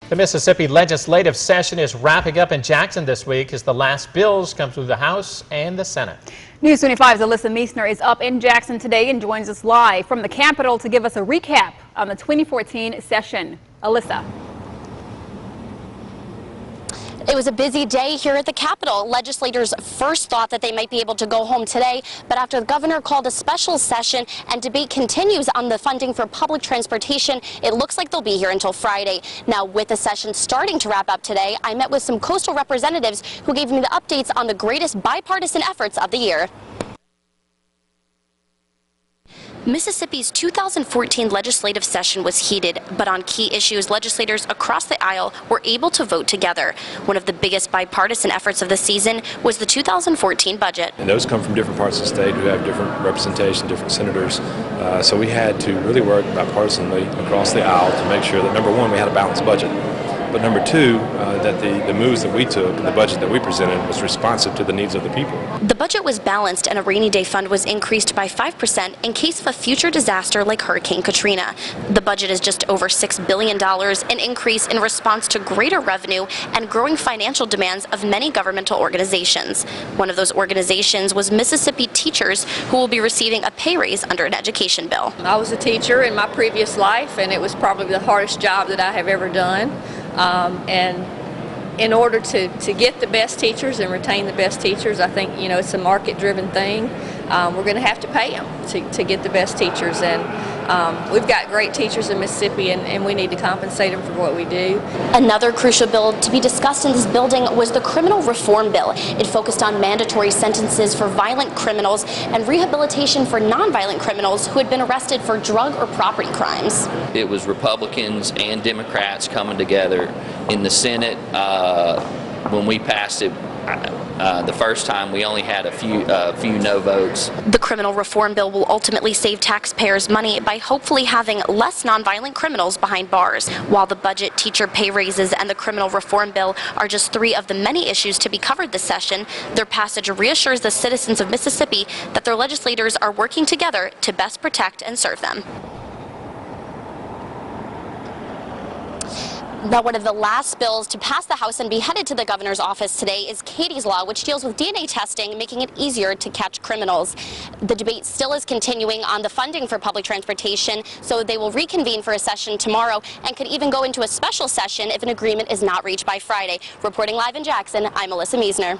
The Mississippi legislative session is wrapping up in Jackson this week as the last bills come through the House and the Senate. News 25's Alyssa Meisner is up in Jackson today and joins us live from the Capitol to give us a recap on the 2014 session. Alyssa. It was a busy day here at the Capitol. Legislators first thought that they might be able to go home today, but after the governor called a special session and debate continues on the funding for public transportation, it looks like they'll be here until Friday. Now, with the session starting to wrap up today, I met with some coastal representatives who gave me the updates on the greatest bipartisan efforts of the year. Mississippi's 2014 legislative session was heated, but on key issues, legislators across the aisle were able to vote together. One of the biggest bipartisan efforts of the season was the 2014 budget. And those come from different parts of the state who have different representation, different senators. So we had to really work bipartisanly across the aisle to make sure that, number one, we had a balanced budget. But number two, that the moves that we took and the budget that we presented was responsive to the needs of the people. The budget was balanced and a rainy day fund was increased by 5% in case of a future disaster like Hurricane Katrina. The budget is just over $6 billion, an increase in response to greater revenue and growing financial demands of many governmental organizations. One of those organizations was Mississippi teachers, who will be receiving a pay raise under an education bill. I was a teacher in my previous life, and it was probably the hardest job that I have ever done. And in order to get the best teachers and retain the best teachers, I think, it's a market-driven thing. We're going to have to pay them to get the best teachers, and we've got great teachers in Mississippi, and we need to compensate them for what we do. Another crucial bill to be discussed in this building was the criminal reform bill. It focused on mandatory sentences for violent criminals and rehabilitation for nonviolent criminals who had been arrested for drug or property crimes. It was Republicans and Democrats coming together in the Senate. When we passed it the first time, we only had a few no votes. The criminal reform bill will ultimately save taxpayers money by hopefully having less nonviolent criminals behind bars. While the budget, teacher pay raises, and the criminal reform bill are just three of the many issues to be covered this session, their passage reassures the citizens of Mississippi that their legislators are working together to best protect and serve them. Now, one of the last bills to pass the House and be headed to the governor's office today is Katie's Law, which deals with DNA testing, making it easier to catch criminals. The debate still is continuing on the funding for public transportation, so they will reconvene for a session tomorrow and could even go into a special session if an agreement is not reached by Friday. Reporting live in Jackson, I'm Alyssa Meisner.